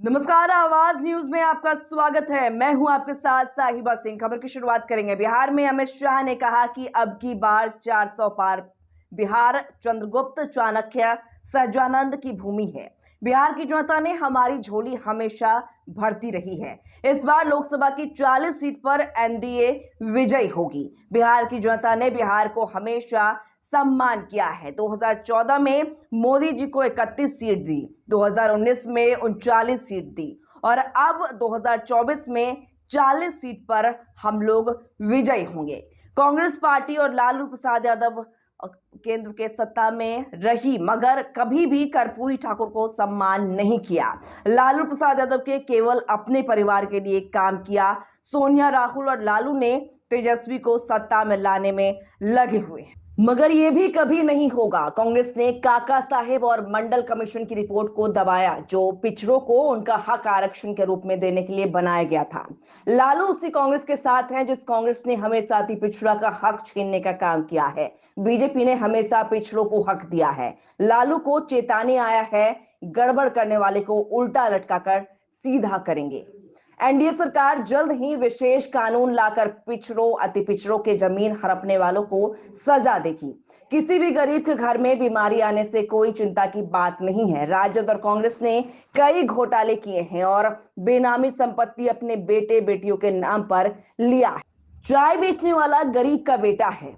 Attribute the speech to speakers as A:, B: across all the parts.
A: नमस्कार, आवाज न्यूज में आपका स्वागत है। मैं हूं आपके साथ साहिबा सिंह। खबर की शुरुआत करेंगे। बिहार में अमित शाह ने कहा कि अब की बार 400 पार। बिहार चंद्रगुप्त चाणक्य सहजानंद की भूमि है। बिहार की जनता ने हमारी झोली हमेशा भरती रही है। इस बार लोकसभा की 40 सीट पर एनडीए विजयी होगी। बिहार की जनता ने बिहार को हमेशा सम्मान किया है। 2014 में मोदी जी को 31 सीट दी, 2019 में 39 सीट दी और अब 2024 में 40 सीट पर हम लोग विजयी होंगे। कांग्रेस पार्टी और लालू प्रसाद यादव केंद्र के सत्ता में रही मगर कभी भी कर्पूरी ठाकुर को सम्मान नहीं किया। लालू प्रसाद यादव के केवल अपने परिवार के लिए काम किया। सोनिया, राहुल और लालू ने तेजस्वी को सत्ता में लाने में लगे हुए हैं, मगर यह भी कभी नहीं होगा। कांग्रेस ने काका साहेब और मंडल कमीशन की रिपोर्ट को दबाया, जो पिछड़ों को उनका हक आरक्षण के रूप में देने के लिए बनाया गया था। लालू उसी कांग्रेस के साथ हैं जिस कांग्रेस ने हमेशा अति पिछड़ा का हक छीनने का काम किया है। बीजेपी ने हमेशा पिछड़ों को हक दिया है। लालू को चेताने आया है, गड़बड़ करने वाले को उल्टा लटकाकर सीधा करेंगे। एनडीए सरकार जल्द ही विशेष कानून लाकर पिछड़ों, अति पिछड़ों के जमीन हड़पने वालों को सजा देगी। किसी भी गरीब के घर में बीमारी आने से कोई चिंता की बात नहीं है। राजद और कांग्रेस ने कई घोटाले किए हैं और बेनामी संपत्ति अपने बेटे बेटियों के नाम पर लिया है। चाय बेचने वाला गरीब का बेटा है।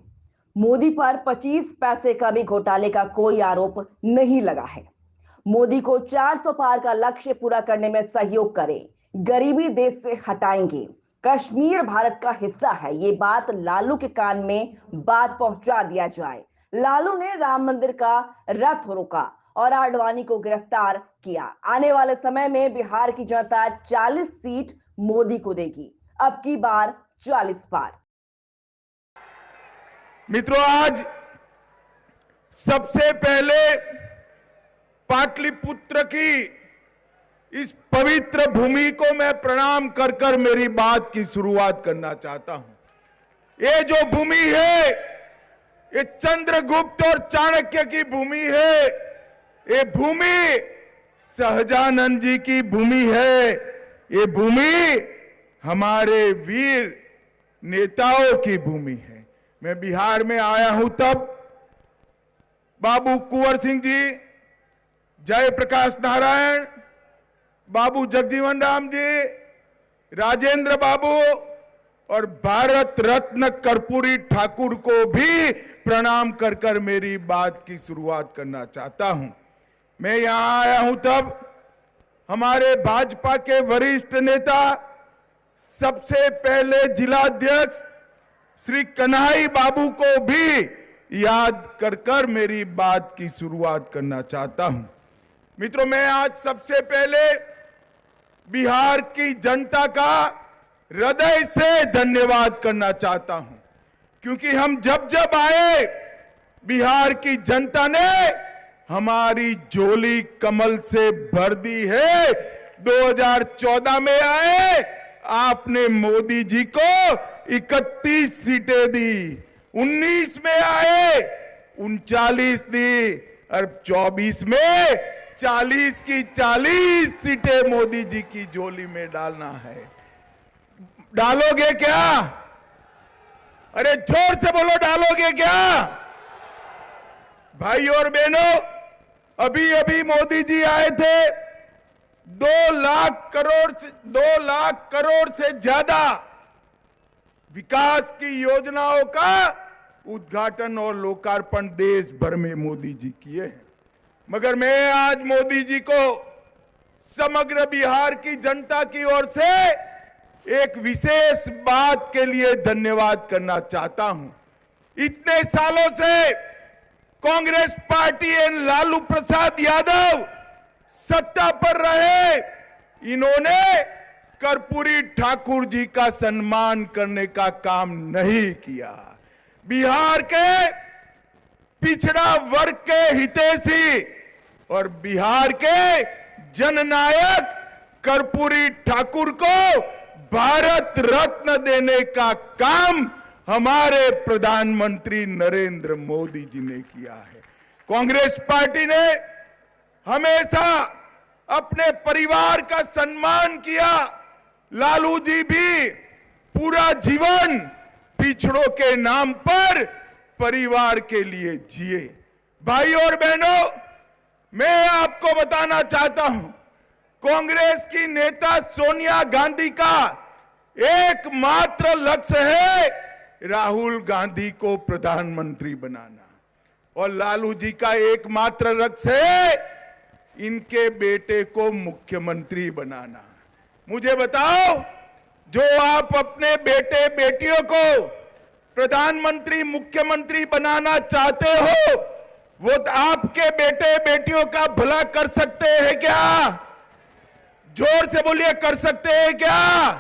A: मोदी पर 25 पैसे का भी घोटाले का कोई आरोप नहीं लगा है। मोदी को 400 पार का लक्ष्य पूरा करने में सहयोग करें। गरीबी देश से हटाएंगे। कश्मीर भारत का हिस्सा है, ये बात लालू के कान में बात पहुंचा दिया जाए। लालू ने राम मंदिर का रथ रोका और आडवाणी को गिरफ्तार किया। आने वाले समय में बिहार की जनता 40 सीट मोदी को देगी। अब की बार 40 पार।
B: मित्रों, आज सबसे पहले पाटलिपुत्र की इस पवित्र भूमि को मैं प्रणाम कर कर मेरी बात की शुरुआत करना चाहता हूं। ये जो भूमि है, ये चंद्रगुप्त और चाणक्य की भूमि है। ये भूमि सहजानंद जी की भूमि है। ये भूमि हमारे वीर नेताओं की भूमि है। मैं बिहार में आया हूं तब बाबू कुंवर सिंह जी, जयप्रकाश नारायण, बाबू जगजीवन राम जी, राजेंद्र बाबू और भारत रत्न कर्पूरी ठाकुर को भी प्रणाम कर कर मेरी बात की शुरुआत करना चाहता हूं। मैं यहां आया हूं तब हमारे भाजपा के वरिष्ठ नेता, सबसे पहले जिलाध्यक्ष श्री कन्हई बाबू को भी याद कर कर मेरी बात की शुरुआत करना चाहता हूं। मित्रों, मैं आज सबसे पहले बिहार की जनता का हृदय से धन्यवाद करना चाहता हूं, क्योंकि हम जब जब आए, बिहार की जनता ने हमारी झोली कमल से भर दी है। 2014 में आए, आपने मोदी जी को 31 सीटें दी। 19 में आए, 39 दी और 24 में 40 की 40 सीटें मोदी जी की झोली में डालना है। डालोगे क्या? अरे जोर से बोलो, डालोगे क्या? भाइयों और बहनों, अभी अभी मोदी जी आए थे। 2 लाख करोड़ से ज्यादा विकास की योजनाओं का उद्घाटन और लोकार्पण देश भर में मोदी जी किए हैं। मगर मैं आज मोदी जी को समग्र बिहार की जनता की ओर से एक विशेष बात के लिए धन्यवाद करना चाहता हूं। इतने सालों से कांग्रेस पार्टी एवं लालू प्रसाद यादव सत्ता पर रहे, इन्होंने कर्पूरी ठाकुर जी का सम्मान करने का काम नहीं किया। बिहार के पिछड़ा वर्ग के हितैषी और बिहार के जननायक कर्पूरी ठाकुर को भारत रत्न देने का काम हमारे प्रधानमंत्री नरेंद्र मोदी जी ने किया है। कांग्रेस पार्टी ने हमेशा अपने परिवार का सम्मान किया। लालू जी भी पूरा जीवन पिछड़ों के नाम पर परिवार के लिए जिए। भाई और बहनों, मैं आपको बताना चाहता हूं, कांग्रेस की नेता सोनिया गांधी का एकमात्र लक्ष्य है राहुल गांधी को प्रधानमंत्री बनाना, और लालू जी का एकमात्र लक्ष्य है इनके बेटे को मुख्यमंत्री बनाना। मुझे बताओ, जो आप अपने बेटे बेटियों को प्रधानमंत्री मुख्यमंत्री बनाना चाहते हो, वो आपके बेटे बेटियों का भला कर सकते हैं क्या? जोर से बोलिए, कर सकते हैं क्या?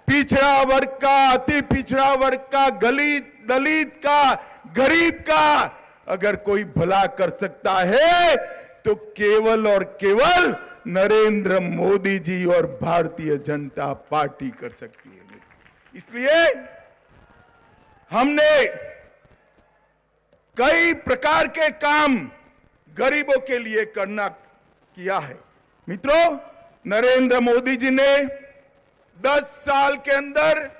B: पिछड़ा वर्ग का, अति पिछड़ा वर्ग का, दलित का, गरीब का अगर कोई भला कर सकता है तो केवल और केवल नरेंद्र मोदी जी और भारतीय जनता पार्टी कर सकती है। इसलिए हमने कई प्रकार के काम गरीबों के लिए किया है। मित्रों, नरेंद्र मोदी जी ने 10 साल के अंदर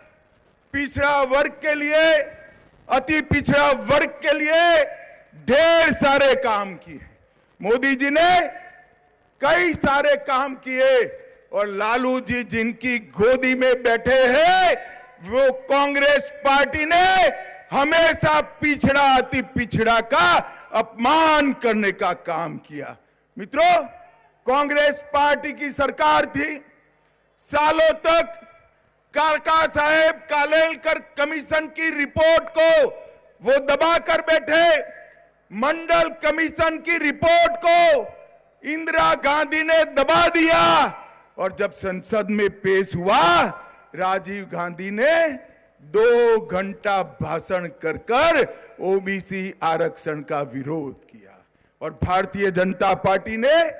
B: पिछड़ा वर्ग के लिए, अति पिछड़ा वर्ग के लिए ढेर सारे काम किए। मोदी जी ने कई सारे काम किए, और लालू जी जिनकी गोदी में बैठे हैं, वो कांग्रेस पार्टी ने हमेशा पिछड़ा, अति पिछड़ा का अपमान करने का काम किया। मित्रों, कांग्रेस पार्टी की सरकार थी, सालों तक काका साहेब कालेलकर कमीशन की रिपोर्ट को वो दबा कर बैठे। मंडल कमीशन की रिपोर्ट को इंदिरा गांधी ने दबा दिया, और जब संसद में पेश हुआ, राजीव गांधी ने 2 घंटा भाषण कर ओबीसी आरक्षण का विरोध किया, और भारतीय जनता पार्टी ने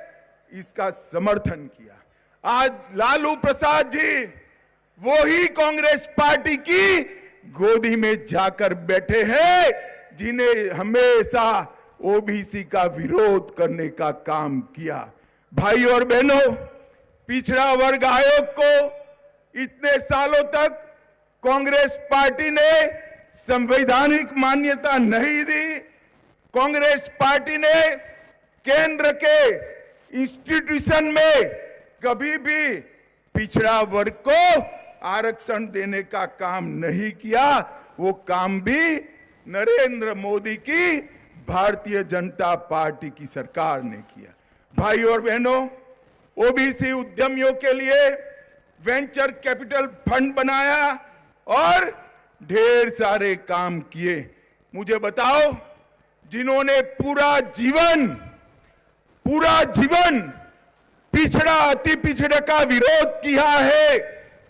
B: इसका समर्थन किया। आज लालू प्रसाद जी वो ही कांग्रेस पार्टी की गोदी में जाकर बैठे हैं, जिन्हें हमेशा ओबीसी का विरोध करने का काम किया। भाई और बहनों, पिछड़ा वर्ग आयोग को इतने सालों तक कांग्रेस पार्टी ने संवैधानिक मान्यता नहीं दी। कांग्रेस पार्टी ने केंद्र के इंस्टीट्यूशन में कभी भी पिछड़ा वर्ग को आरक्षण देने का काम नहीं किया। वो काम भी नरेंद्र मोदी की भारतीय जनता पार्टी की सरकार ने किया। भाई और बहनों, ओबीसी उद्यमियों के लिए वेंचर कैपिटल फंड बनाया और ढेर सारे काम किए। मुझे बताओ, जिन्होंने पूरा जीवन पिछड़ा, अति पिछड़े का विरोध किया है,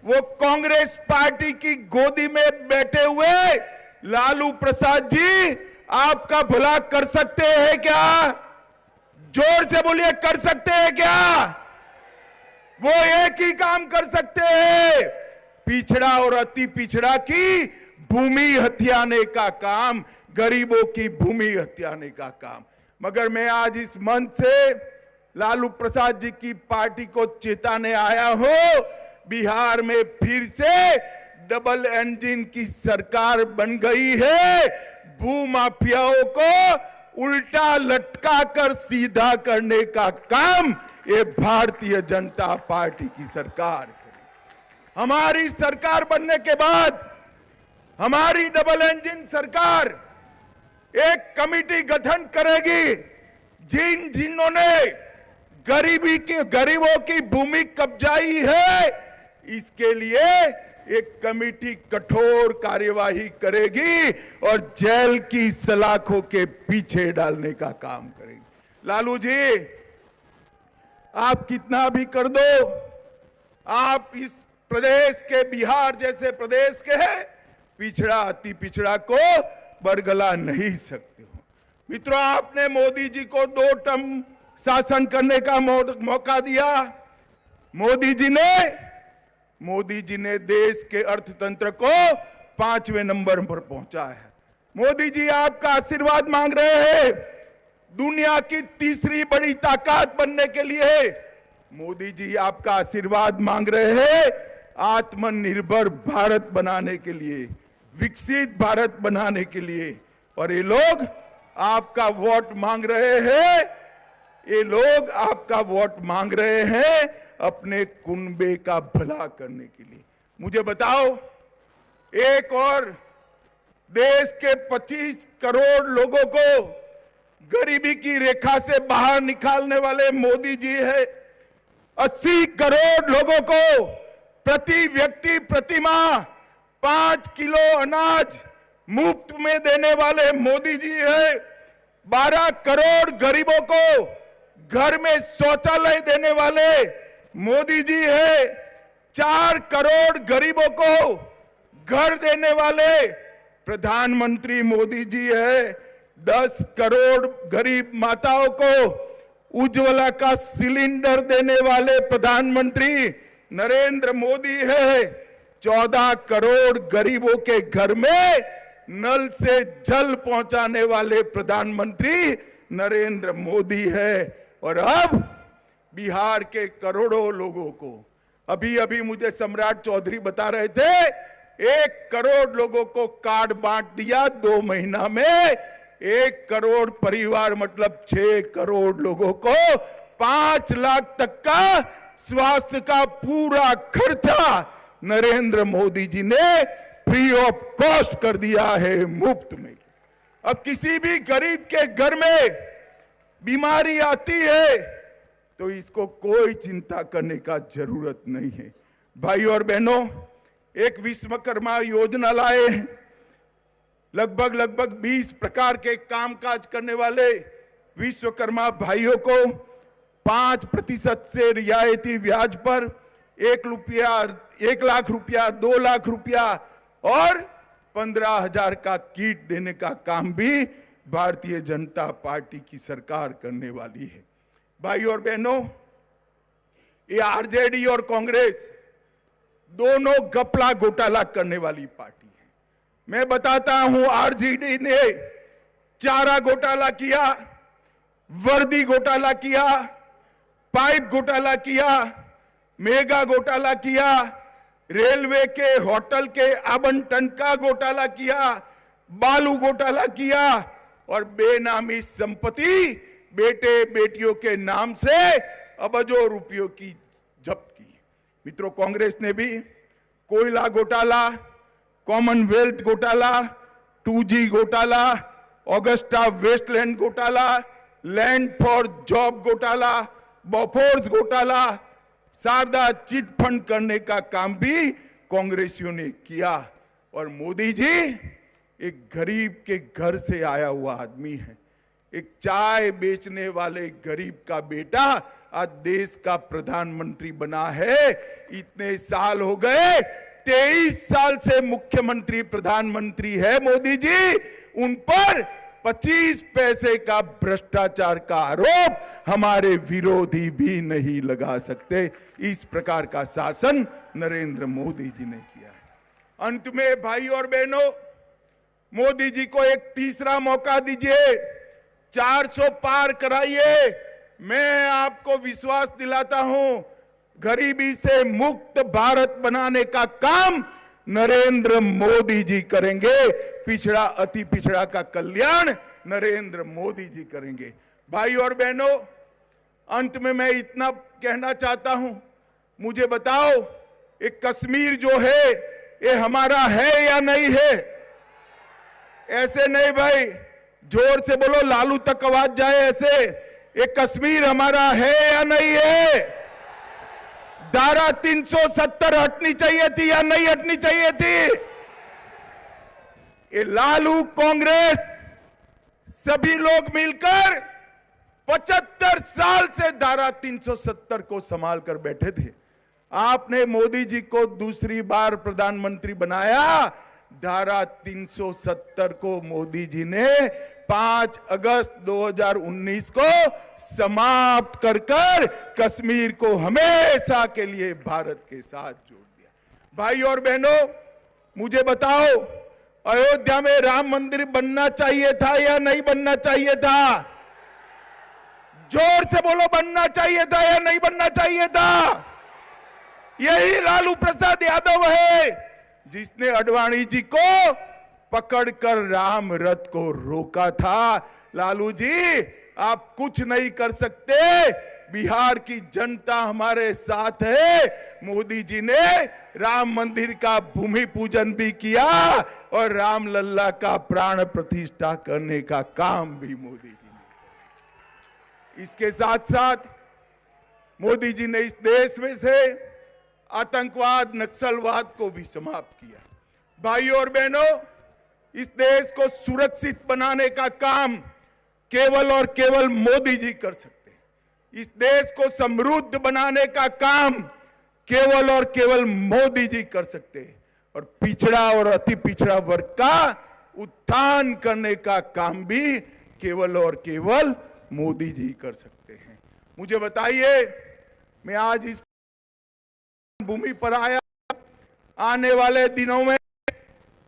B: वो कांग्रेस पार्टी की गोदी में बैठे हुए लालू प्रसाद जी आपका भला कर सकते हैं क्या? जोर से बोलिए, कर सकते हैं क्या? वो एक ही काम कर सकते हैं, पिछड़ा और अति पिछड़ा की भूमि हथियाने का काम, गरीबों की भूमि हथियाने का काम। मगर मैं आज इस मंच से लालू प्रसाद जी की पार्टी को चेताने आया हूं, बिहार में फिर से डबल इंजन की सरकार बन गई है। भूमाफियाओं को उल्टा लटका कर सीधा करने का काम ये भारतीय जनता पार्टी की सरकार करेगी। हमारी सरकार बनने के बाद हमारी डबल इंजन सरकार एक कमेटी गठन करेगी, जिन्होंने गरीबों की भूमि कब्जाई है, इसके लिए एक कमेटी कठोर कार्यवाही करेगी और जेल की सलाखों के पीछे डालने का काम करेगी। लालू जी, आप कितना भी कर दो, आप इस प्रदेश के, बिहार जैसे प्रदेश के पिछड़ा, अति पिछड़ा को बरगला नहीं सकते हो। मित्रों, आपने मोदी जी को 2 टर्म शासन करने का मौका दिया। मोदी जी ने देश के अर्थतंत्र को 5वें नंबर पर पहुंचा है। मोदी जी आपका आशीर्वाद मांग रहे हैं। दुनिया की तीसरी बड़ी ताकत बनने के लिए मोदी जी आपका आशीर्वाद मांग रहे हैं, आत्मनिर्भर भारत बनाने के लिए, विकसित भारत बनाने के लिए। और ये लोग आपका वोट मांग रहे हैं, ये लोग आपका वोट मांग रहे हैं अपने कुनबे का भला करने के लिए। मुझे बताओ, एक और देश के 25 करोड़ लोगों को गरीबी की रेखा से बाहर निकालने वाले मोदी जी है। 80 करोड़ लोगों को प्रति व्यक्ति प्रति माह 5 किलो अनाज मुफ्त में देने वाले मोदी जी है। 12 करोड़ गरीबों को घर में शौचालय देने वाले मोदी जी है। 4 करोड़ गरीबों को घर देने वाले प्रधानमंत्री मोदी जी है। 10 करोड़ गरीब माताओं को उज्ज्वला का सिलेंडर देने वाले प्रधानमंत्री नरेंद्र मोदी है। 14 करोड़ गरीबों के घर में नल से जल पहुंचाने वाले प्रधानमंत्री नरेंद्र मोदी है। और अब बिहार के करोड़ों लोगों को, अभी अभी मुझे सम्राट चौधरी बता रहे थे, 1 करोड़ लोगों को कार्ड बांट दिया 2 महीना में। 1 करोड़ परिवार मतलब 6 करोड़ लोगों को 5 लाख तक का स्वास्थ्य का पूरा खर्चा नरेंद्र मोदी जी ने फ्री ऑफ कॉस्ट कर दिया है, मुफ्त में। अब किसी भी गरीब के घर में बीमारी आती है तो इसको कोई चिंता करने का जरूरत नहीं है। भाई और बहनों, एक विश्वकर्मा योजना लाए हैं। लगभग 20 प्रकार के कामकाज करने वाले विश्वकर्मा भाइयों को 5% से रियायती ब्याज पर 1 लाख रुपया, 2 लाख रुपया और 15,000 का किट देने का काम भी भारतीय जनता पार्टी की सरकार करने वाली है। भाई और बहनों, ये आरजेडी और कांग्रेस दोनों घपला घोटाला करने वाली पार्टी है। मैं बताता हूं, आरजेडी ने चारा घोटाला किया, वर्दी घोटाला किया, पाइप घोटाला किया, मेगा घोटाला किया, रेलवे के होटल के आवंटन का घोटाला किया, बालू घोटाला किया और बेनामी संपत्ति बेटे बेटियों के नाम से अबजों रुपयों की जब्त की। मित्रों, कांग्रेस ने भी कोयला घोटाला, कॉमनवेल्थ घोटाला, 2G घोटाला, ऑगस्टा वेस्टलैंड घोटाला, लैंड फॉर जॉब घोटाला, बोफोर्स घोटाला, शारदा चिट फंड करने का काम भी कांग्रेसियों ने किया। और मोदी जी एक गरीब के घर से आया हुआ आदमी है। एक चाय बेचने वाले गरीब का बेटा आज देश का प्रधानमंत्री बना है। इतने साल हो गए, 23 साल से मुख्यमंत्री प्रधानमंत्री है मोदी जी। उन पर 25 पैसे का भ्रष्टाचार का आरोप हमारे विरोधी भी नहीं लगा सकते। इस प्रकार का शासन नरेंद्र मोदी जी ने किया है। अंत में भाई और बहनों, मोदी जी को एक तीसरा मौका दीजिए, 400 पार कराइए। मैं आपको विश्वास दिलाता हूं, गरीबी से मुक्त भारत बनाने का काम नरेंद्र मोदी जी करेंगे। पिछड़ा अति पिछड़ा का कल्याण नरेंद्र मोदी जी करेंगे। भाई और बहनों, अंत में मैं इतना कहना चाहता हूं, मुझे बताओ, एक कश्मीर जो है ये हमारा है या नहीं है? ऐसे नहीं भाई, जोर से बोलो, लालू तक आवाज जाए ऐसे। ये कश्मीर हमारा है या नहीं है? धारा 370 हटनी चाहिए थी या नहीं हटनी चाहिए थी? ये लालू, कांग्रेस, सभी लोग मिलकर 75 साल से धारा 370 को संभाल कर बैठे थे। आपने मोदी जी को दूसरी बार प्रधानमंत्री बनाया। धारा 370 को मोदी जी ने 5 अगस्त 2019 को समाप्त कर कश्मीर को हमेशा के लिए भारत के साथ जोड़ दिया। भाई और बहनों, मुझे बताओ, अयोध्या में राम मंदिर बनना चाहिए था या नहीं बनना चाहिए था? जोर से बोलो, बनना चाहिए था या नहीं बनना चाहिए था? यही लालू प्रसाद यादव है जिसने अडवाणी जी को पकड़कर राम रथ को रोका था। लालू जी, आप कुछ नहीं कर सकते, बिहार की जनता हमारे साथ है। मोदी जी ने राम मंदिर का भूमि पूजन भी किया और राम लल्ला का प्राण प्रतिष्ठा करने का काम भी मोदी जी ने किया। इसके साथ साथ मोदी जी ने इस देश में से आतंकवाद, नक्सलवाद को भी समाप्त किया। भाइयों और बहनों, इस देश को सुरक्षित बनाने का काम केवल और केवल मोदी जी कर सकते हैं। इस देश को समृद्ध बनाने का काम केवल और केवल मोदी जी कर सकते हैं। और पिछड़ा और अति पिछड़ा वर्ग का उत्थान करने का काम भी केवल और केवल मोदी जी कर सकते हैं। मुझे बताइए, मैं आज इस भूमि पर आया, आने वाले दिनों में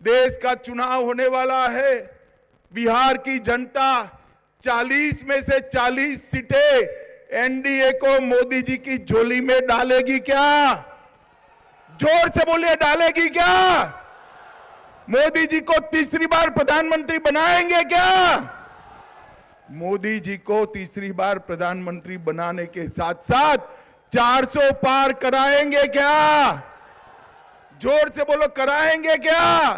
B: देश का चुनाव होने वाला है। बिहार की जनता 40 में से 40 सीटें एनडीए को मोदी जी की झोली में डालेगी क्या? जोर से बोलिए, डालेगी क्या? मोदी जी को तीसरी बार प्रधानमंत्री बनाएंगे क्या? मोदी जी को तीसरी बार प्रधानमंत्री बनाने के साथ साथ 400 पार कराएंगे क्या? जोर से बोलो, कराएंगे क्या?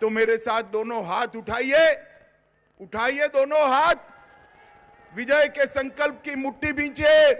B: तो मेरे साथ दोनों हाथ उठाइए, उठाइए दोनों हाथ, विजय के संकल्प की मुट्ठी भींचिए।